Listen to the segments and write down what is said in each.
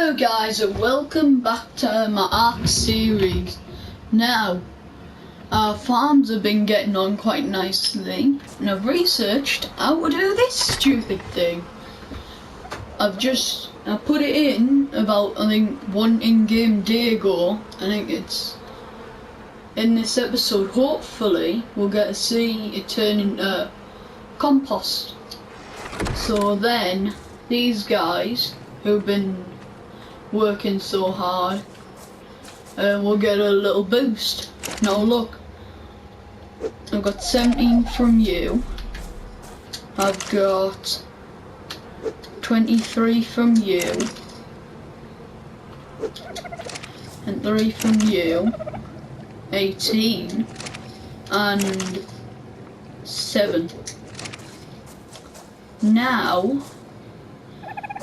Hello guys and welcome back to my Ark series. Now, our farms have been getting on quite nicely and I've researched how to do this stupid thing. I put it in about, I think, one in-game day ago. I think it's in this episode. Hopefully we'll get to see it turn into compost. So then these guys who've been working so hard will get a little boost. Now look, I've got 17 from you, I've got 23 from you, and 3 from you, 18, and 7. Now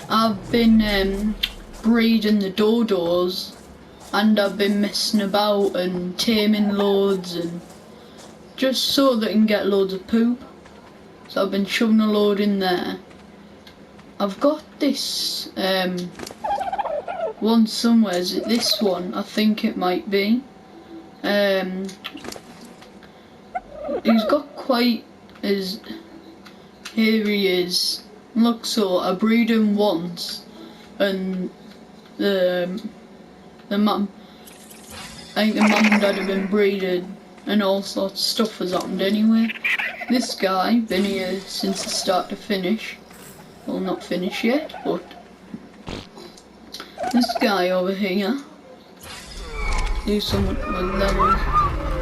I've been breeding the dodos, and I've been messing about and taming loads, and just so they can get loads of poop. So I've been shoving a load in there. I've got this one somewhere. Is it this one? I think it might be. He's got quite his. Here he is. Look, so I breed him once, and the mum, I think the mum and dad have been breeding, and all sorts of stuff has happened anyway. This guy been here since the start to finish. Well, not finished yet, but this guy over here, do something with levels.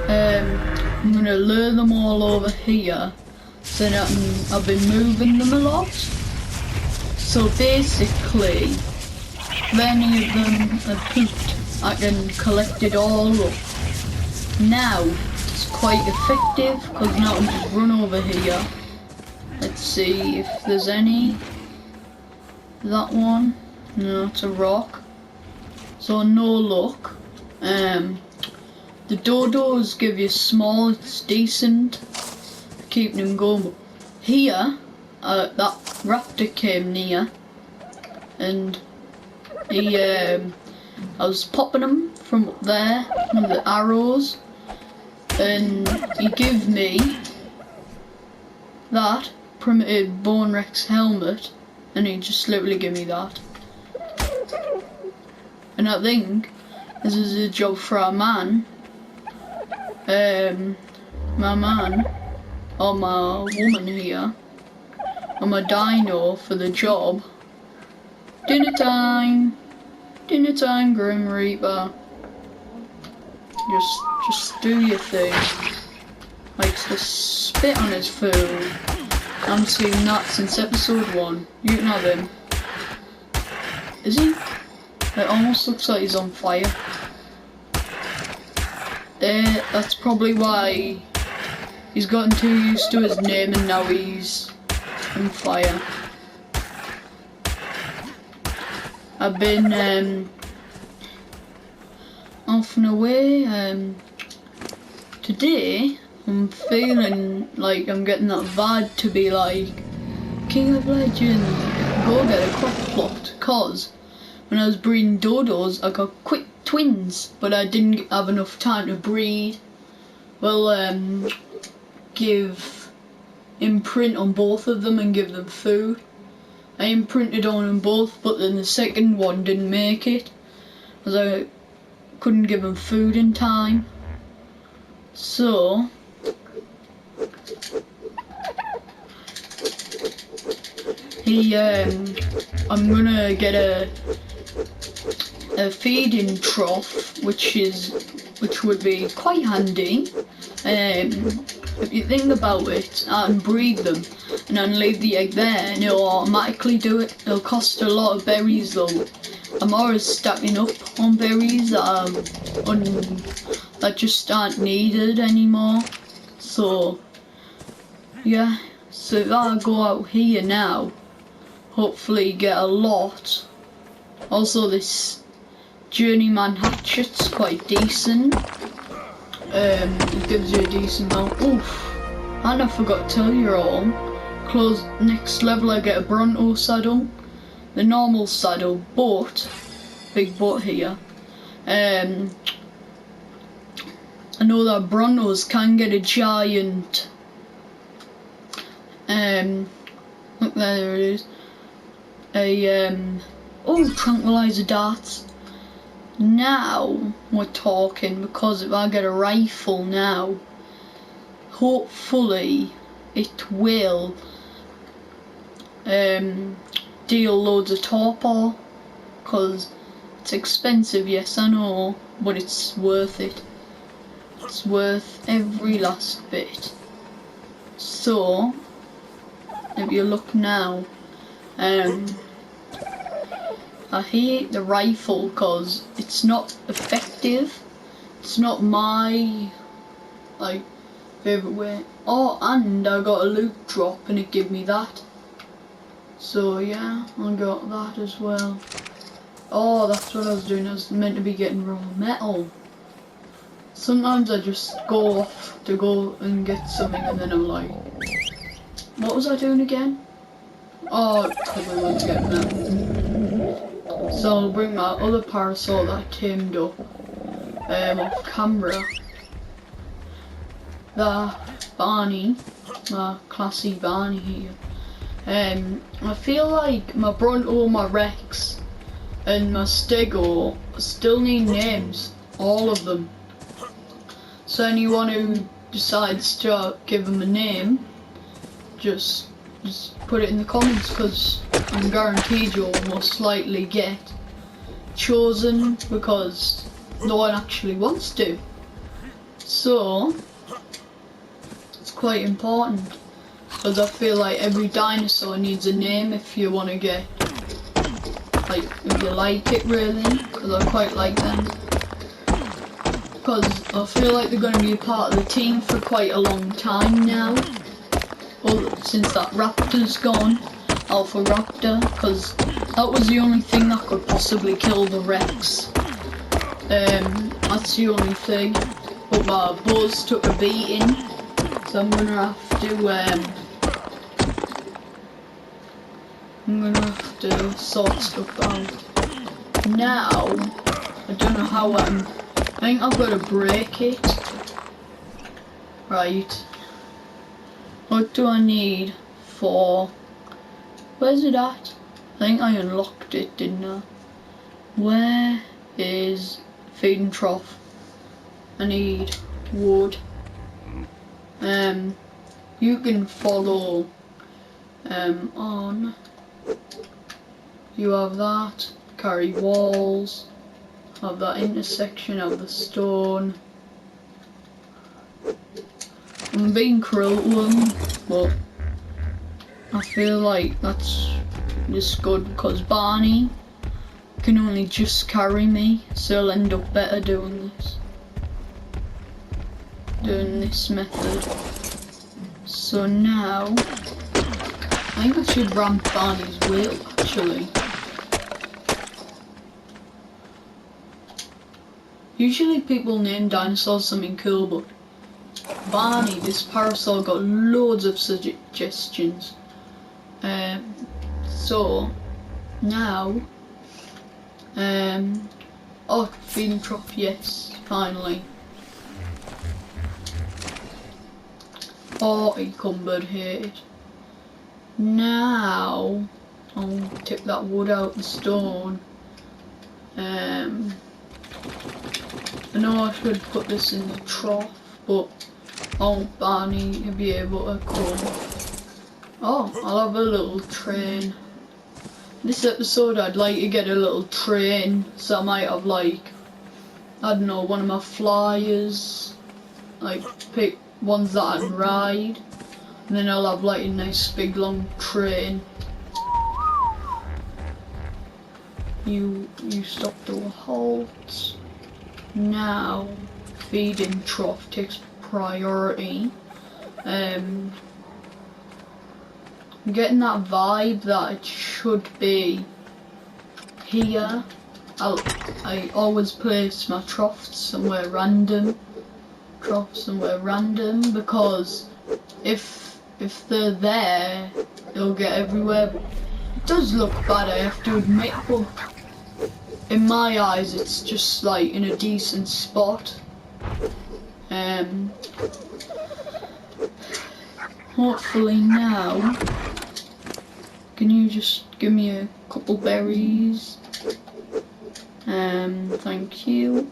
I'm gonna lure them all over here, so that I've been moving them a lot. So basically, if any of them have pooped, I can collect it all up. Now, it's quite effective, because now I can just run over here. Let's see if there's any. That one, no, it's a rock. So no luck. The dodos give you small, it's decent, keeping them going. But here, that raptor came near, and I was popping him from up there with the arrows, and he gave me that primitive Bone Rex helmet, and he just literally gave me that. And I think this is a job for our man, my man, or my woman here, or my dino for the job. Dinner time, Grim Reaper. Just do your thing. Likes to spit on his food. I haven't seen that since episode 1. You can have him. Is he? It almost looks like he's on fire. That's probably why he's gotten too used to his name and now he's on fire. I've been off and away. Today I'm feeling like I'm getting that vibe to be like King of Legends, go get a crop plot, cause when I was breeding dodos I got quick twins, but I didn't have enough time to breed. Well, give imprint on both of them and give them food. I imprinted on them both, but then the second one didn't make it, because I couldn't give them food in time. So I'm gonna get a feeding trough, which would be quite handy. If you think about it, I can breed them and then leave the egg there and it'll automatically do it. It'll cost a lot of berries though. I'm always stacking up on berries that just aren't needed anymore. So yeah, so if I go out here now, hopefully get a lot. Also this journeyman hatchet's quite decent. It gives you a decent amount. Oof, and I forgot to tell you all, next level I get a Bronto saddle. the normal saddle, but big butt here. I know that Brontos can get a giant. Look there it is. Tranquilizer darts. Now we're talking, because if I get a rifle now, hopefully it will deal loads of torpor, because it's expensive, yes I know, but it's worth it. It's worth every last bit. So if you look now, I hate the rifle because it's not effective. It's not my favourite way. Oh, and I got a loot drop and it gave me that. So yeah, I got that as well. Oh, that's what I was doing. I was meant to be getting raw metal. Sometimes I just go off to go and get something and then I'm like, what was I doing again? Oh, I probably want to get metal. So I'll bring my other parasol that I tamed up off camera. That Barney, my classy Barney here. I feel like my Bronto, my Rex and my Stego still need names, all of them. So anyone who decides to give them a name, just put it in the comments, because I'm guaranteed you'll most likely get chosen because no one actually wants to. So it's quite important, because I feel like every dinosaur needs a name if you want to get, like, if you like it really, because I quite like them. Because I feel like they're going to be a part of the team for quite a long time now. Well, since that raptor's gone, Alpha Raptor, because that was the only thing that could possibly kill the Rex. That's the only thing. But my buzz took a beating, so I'm gonna have to sort stuff out. Now, I don't know how I think I've got to break it. Right. What do I need for... Where's it at? I think I unlocked it, didn't I? Where is feeding trough? I need wood. You can follow on. You have that. Carry walls. Have that intersection of the stone. I'm being cruel to them, but I feel like that's just good because Barney can only just carry me, so I'll end up better doing this method. So now I think I should ramp Barney's wheel actually. Usually people name dinosaurs something cool, but Barney, this parasol, got loads of suggestions. So now, oh, feeding trough, yes, finally. Oh, encumbered, hate. Now, I'll take that wood out the stone. I know I should put this in the trough, but I want Barney to be able to come. Oh, I'll have a little train. This episode I'd like to get a little train, so I might have like, I don't know, one of my flyers, like pick ones that I'd ride, and then I'll have like a nice big long train. You stop to a halt. Now, feeding trough takes priority. I'm getting that vibe that it should be here. I always place my troughs somewhere random. Because if they're there, they'll get everywhere. It does look bad, I have to admit, but in my eyes, it's just like in a decent spot. Hopefully now, can you just give me a couple berries? Thank you.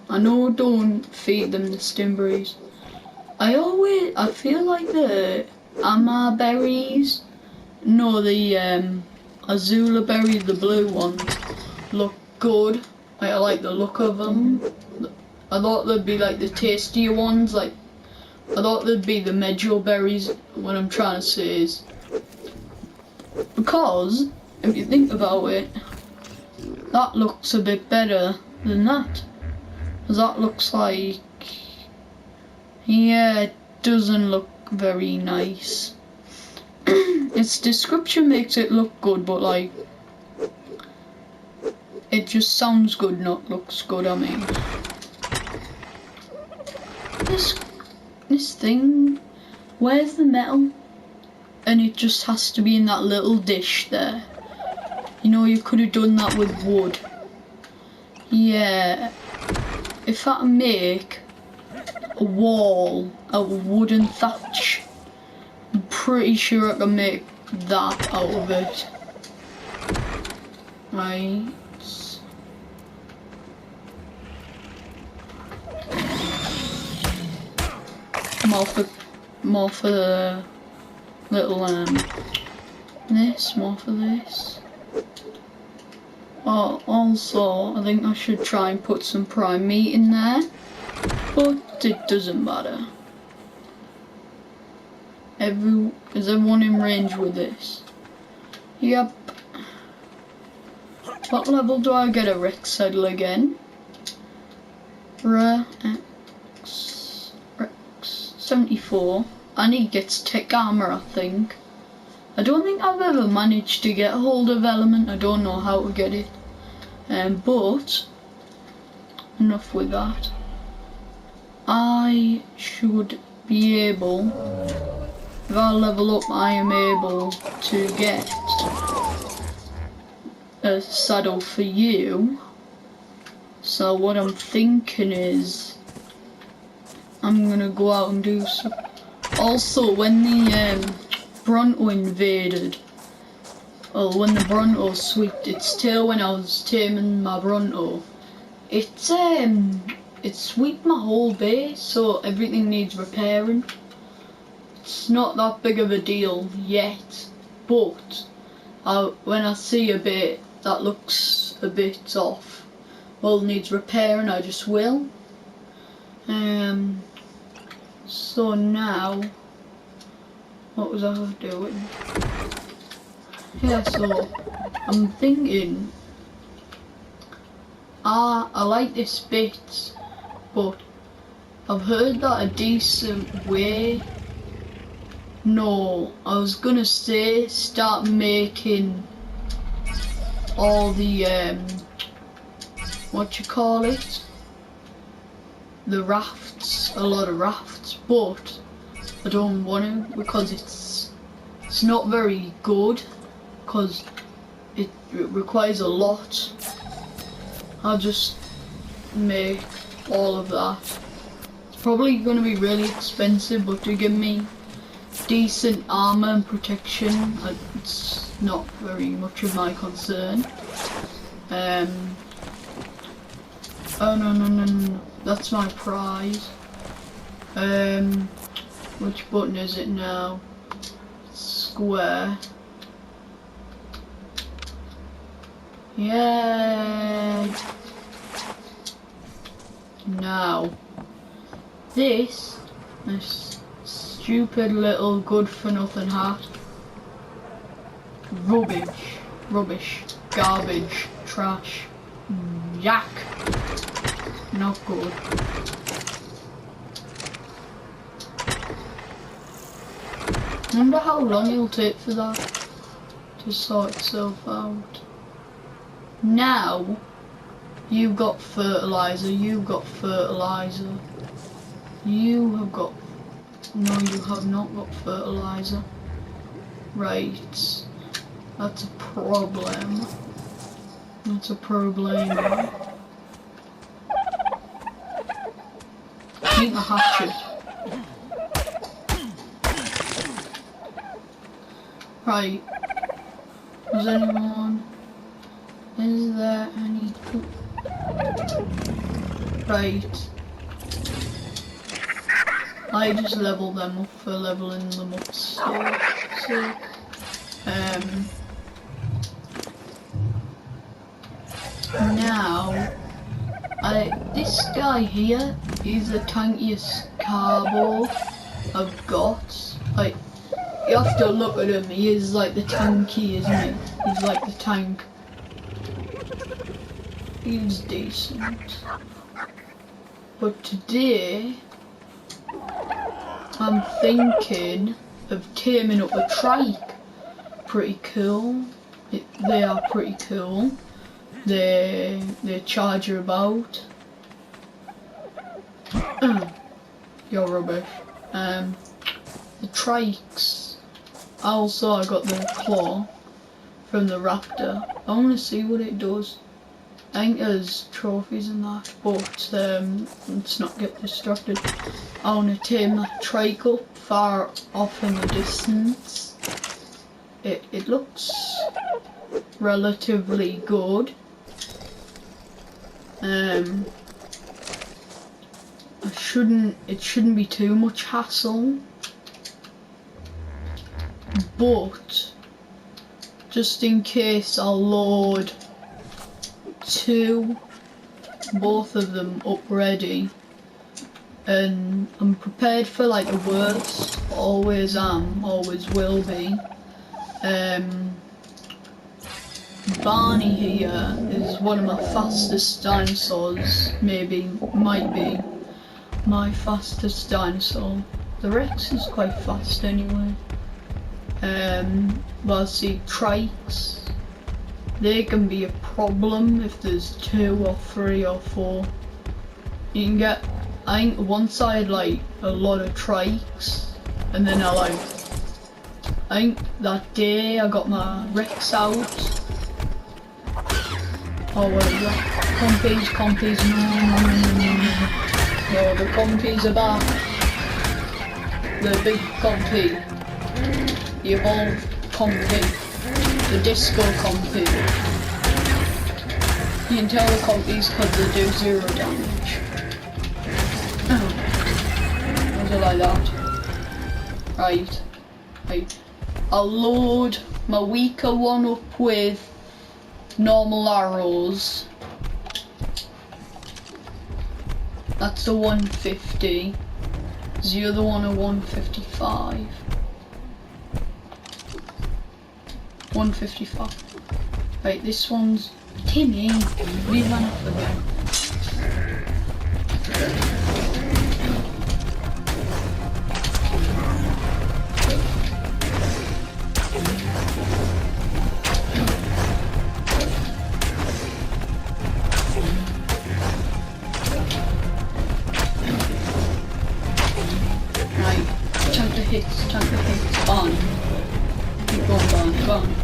I know don't feed them the stingberries. I feel like the Ama berries, no, the Azula berries, the blue ones, look good. I like the look of them. I thought they'd be like the tastier ones, like I thought they'd be the medjool berries. What I'm trying to say is, because if you think about it, that looks a bit better than that. Because that looks like, yeah, it doesn't look very nice. Its description makes it look good, but like, it just sounds good, not looks good. I mean, this thing, where's the metal? And it just has to be in that little dish there. You know, you could have done that with wood. Yeah, if I can make a wall out of wooden thatch, I'm pretty sure I can make that out of it. Right. More for the little more for this. Oh, also, I think I should try and put some prime meat in there, but it doesn't matter. Is everyone in range with this? Yep. What level do I get a Rex saddle again? Rex 74. And he gets tech armor, I think. I don't think I've ever managed to get hold of element. I don't know how to get it. But enough with that. I should be able, if I level up, I am able to get a saddle for you. So what I'm thinking is, I'm gonna go out and do some. Also, when the Bronto invaded, or when the Bronto swept its tail when I was taming my Bronto, it swept my whole base, so everything needs repairing. It's not that big of a deal yet, but when I see a bit that looks a bit off, well, needs repairing, I just will. So now, what was I doing? Yeah, so I'm thinking, I like this bit, but I've heard that a decent way. No, I was gonna say start making all the what you call it, the rafts, a lot of rafts, but I don't want to because it's not very good, because it requires a lot. I'll just make all of that. It's probably going to be really expensive, but to give me decent armor and protection, it's not very much of my concern. Oh no, that's my prize. Which button is it now? Square. Yay! Now, this stupid little good-for-nothing hat. Rubbish, garbage, trash, yak. Not good. I wonder how long it'll take for that to sort itself out. Now, you've got fertilizer, you have got, no, you have not got fertilizer. Right, that's a problem. That's a problem. Need the hatchet. Right. Is there any... Right. I just leveled them up for leveling them up so. Now, this guy here, he's the tankiest carbo I've got. Like, you have to look at him, he is like the tanky, isn't he? He's like the tank. He's decent. But today, I'm thinking of taming up a trike. Pretty cool. They are pretty cool. They charge you about. You're rubbish. The trikes. Also, I got the claw from the raptor. I want to see what it does. I think there's trophies in that, but let's not get distracted. I want to tame that trike up far off in the distance. It looks relatively good. It shouldn't be too much hassle, but just in case, I'll load both of them up ready, and I'm prepared for like the worst. Always am, always will be. Barney here is one of my fastest dinosaurs, might be my fastest dinosaur. The Rex is quite fast anyway. Well, see, trikes, they can be a problem if there's 2 or 3 or 4. You can get, I think once I had like a lot of trikes, and then I think that day I got my Rex out. Oh, what is that? Compies, no, the compies are back. The big compy. The evolved compy. The disco compy. You can tell the compies because they do 0 damage. Was it like that? Right. I'll load my weaker one up with normal arrows. That's a 150. Is the other one a 155? 155. Right, this one's Timmy. We ran off again. Chunk of hits, Barney. Keep going, Barney.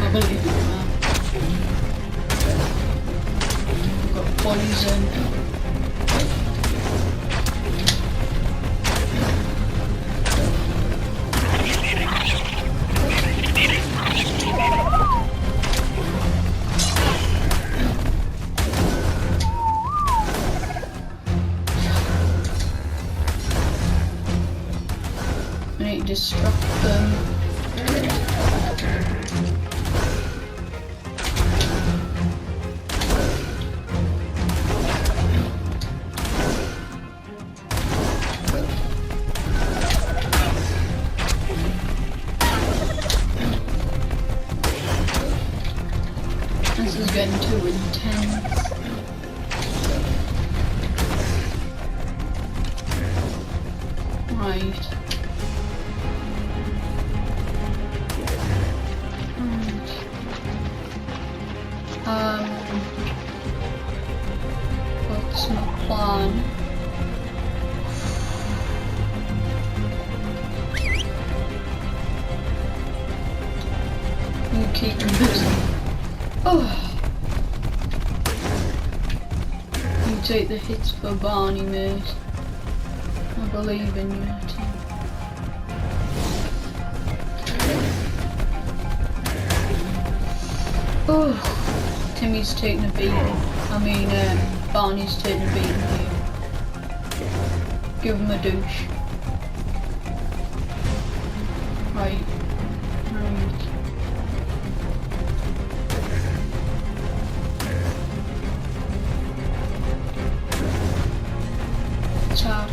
I believe you, man. We've got poison. Disrupt them. This is getting too intense. Right. What's my plan? You keep them busy. Oh. You take the hits for Barney, mate. I believe in you, team. Oh, Timmy's taking a beating. Barney's taking a beating here. Give him a douche. Right. Tap.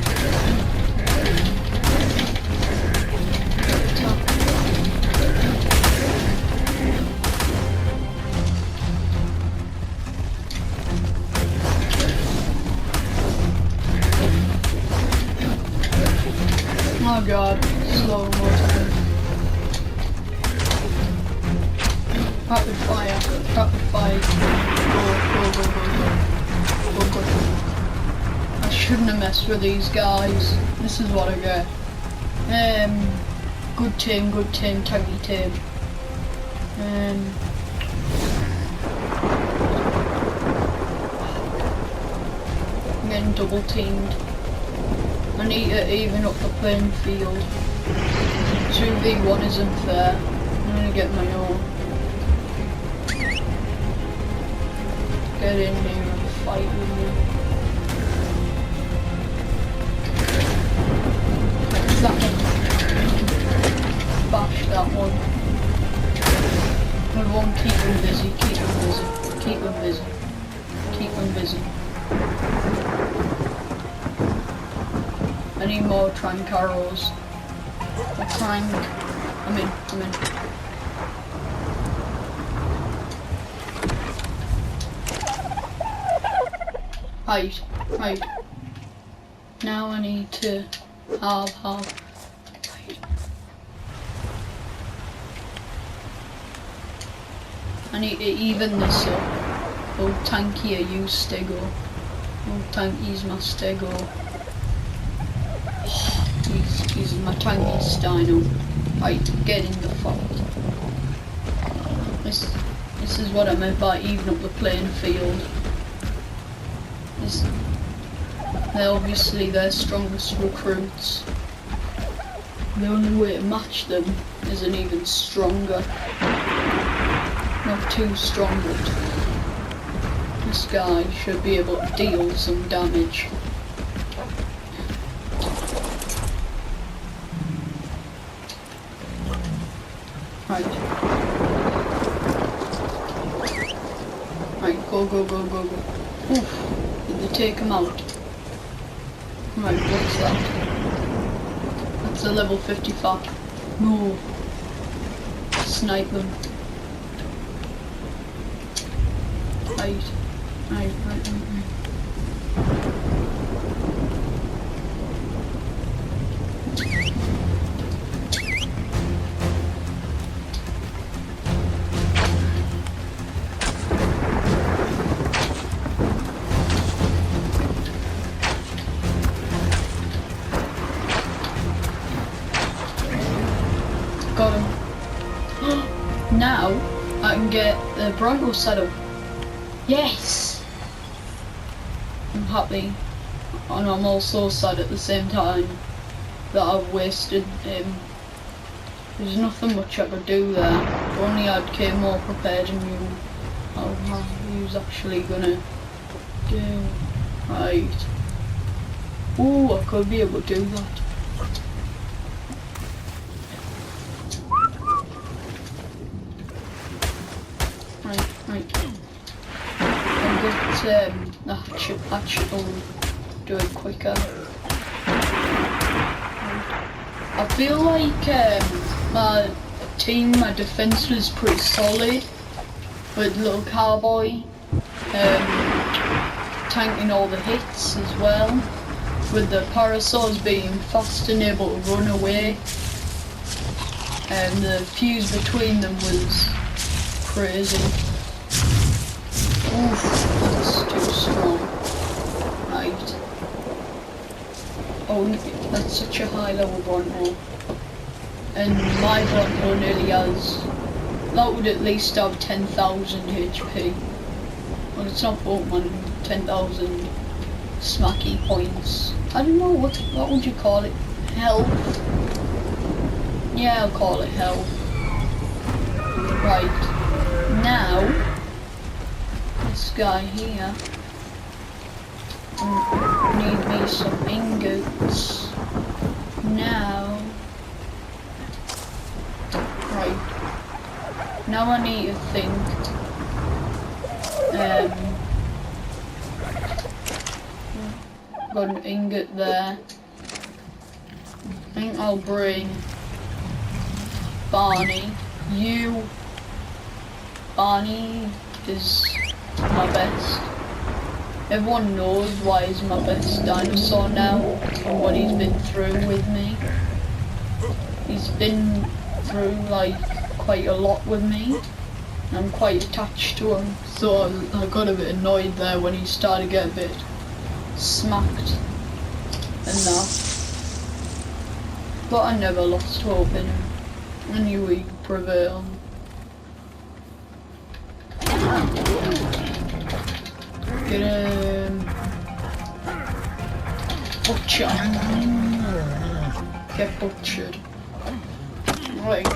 Oh god, slow motion. Rapid fire, rapid fire. Go. I shouldn't have messed with these guys. This is what I get. Good tame, tanky tame. I'm getting double teamed. I need to even up the playing field. 2v1 isn't fair. I'm gonna get my own. Get in here and fight with me. That one. Bash that one. We won't keep him busy, keep him busy. I need more trank arrows. I'm in. Right. Now I need to have. Right. I need to even this up. Oh, tanky, I use stego. Oh, tanky's my stego. He's my tanky Steino. Right, get in the fight. This is what I meant by even up the playing field. They're obviously their strongest recruits. The only way to match them is an even stronger. Not too strong, but this guy should be able to deal some damage. Right, go. Oof, did they take him out? Right, what's that? That's a level 55. No. Snipe them. Right. Got him. Now I can get the Bronco set up. Yes! I'm happy. And I'm also sad at the same time that I've wasted him. There's nothing much I could do there. If only I'd came more prepared and knew how he was actually gonna do. Right. Ooh, I could be able to do that. Right. I'll get the hatchet will do it quicker. I feel like my defense was pretty solid with little cowboy tanking all the hits as well, with the parasaurs being fast and able to run away, and the fuse between them was crazy. Oof, that's too strong. Right. Oh, that's such a high level Bronco. And my Bronco nearly has, that would at least have 10,000 HP. Well, it's not Pokemon, 10,000 smacky points. I don't know, what would you call it? Health? Yeah, I'll call it health. Right. Now, this guy here. Need me some ingots. Now. Right. Now I need to think. Got an ingot there. I think I'll bring Barney. Barney is my best. Everyone knows why he's my best dinosaur now and what he's been through with me. He's been through like quite a lot with me. I'm quite attached to him, so I got a bit annoyed there when he started to get a bit smacked and that. But I never lost hope in him. I knew he'd prevail. Get him. Butcher. Get butchered. Right.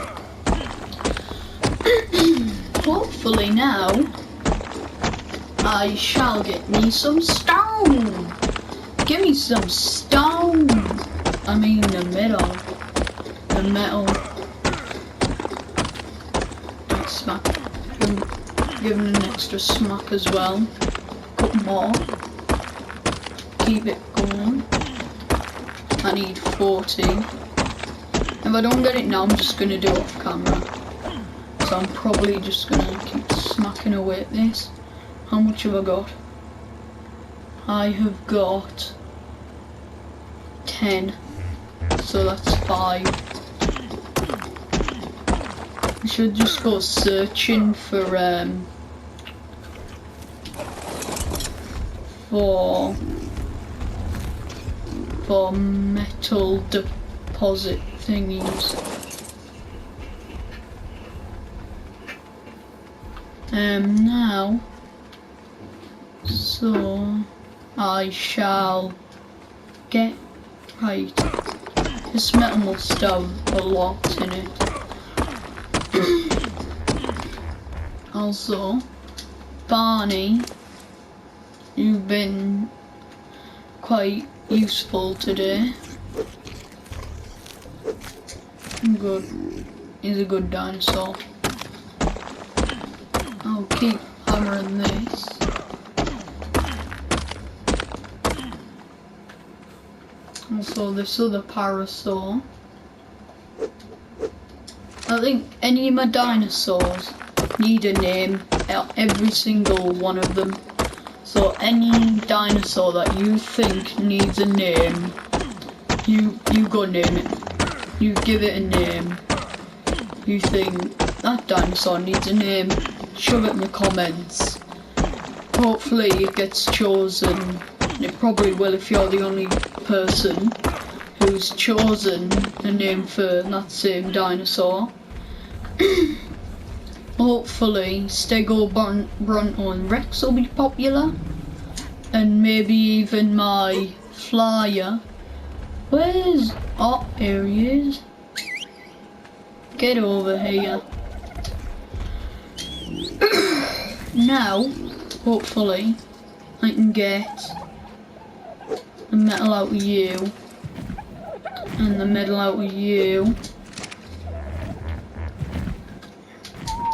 Hopefully now I shall get me some stone. Give me some stone. I mean the metal. The metal. Smack. Give him an extra smack as well. Couple more. Keep it going. I need 40. If I don't get it now, I'm just gonna do it off camera. So I'm probably just gonna keep smacking away at this. How much have I got? I have got 10. So that's 5. I should just go searching for metal deposit thingies. Now, so I shall get right. This metal must have a lot in it. Also, Barney, you've been quite useful today. Good. He's a good dinosaur. I'll keep hammering this. Also this other parasaur. I think any of my dinosaurs need a name, every single one of them. So any dinosaur that you think needs a name, you go name it. You give it a name. You think that dinosaur needs a name, shove it in the comments. Hopefully it gets chosen. It probably will if you're the only person who's chosen a name for that same dinosaur. Hopefully Stego, Bronto and Rex will be popular. And maybe even my flyer. Where's... oh, here he is. Get over here. Now, hopefully, I can get the metal out of you. And the metal out of you.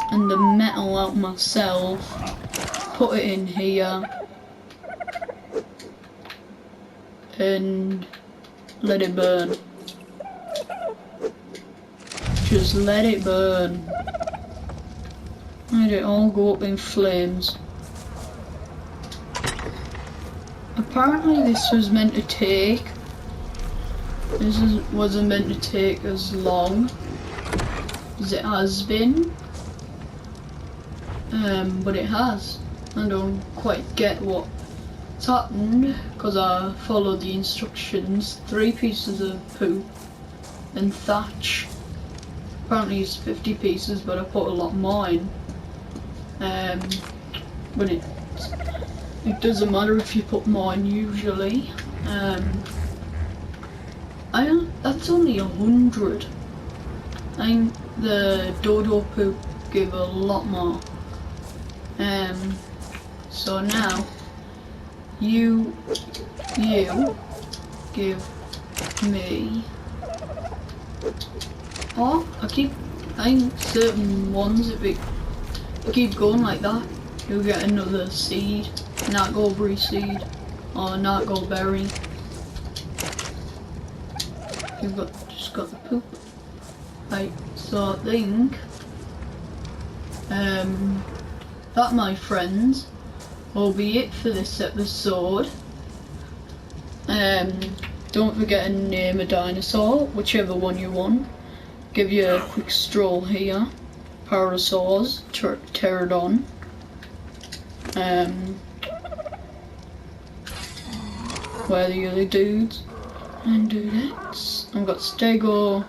And the metal out myself. Put it in here. And let it burn. Just let it burn. Let it all go up in flames. Apparently this was meant to take... wasn't meant to take as long as it has been. But it has. I don't quite get what's happened because I followed the instructions. 3 pieces of poop and thatch. Apparently it's 50 pieces, but I put a lot more in. But It doesn't matter if you put mine usually. That's only 100. I think the dodo poop give a lot more. So now you give me. Oh, I think certain ones, if you keep going like that, you'll get another seed, knotgoberry seed, or knotgoberry. You've just got the poop. Right, so I think that, my friends, will be it for this episode. Don't forget to name a dinosaur, whichever one you want. Give you a quick stroll here. Parasaurs, pterodon. Where are the other dudes and dudettes? I've got Stego,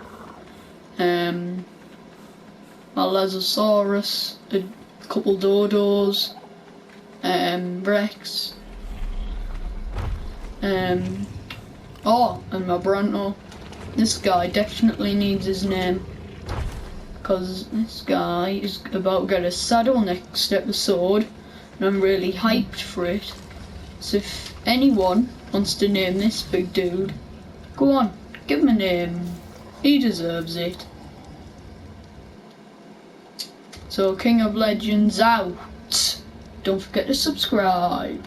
Allosaurus, a couple dodos, Rex, oh, and my Bronto. This guy definitely needs his name, because this guy is about to get a saddle next episode, and I'm really hyped for it. So if anyone wants to name this big dude, go on, give him a name. He deserves it. So King of Legends out. Don't forget to subscribe.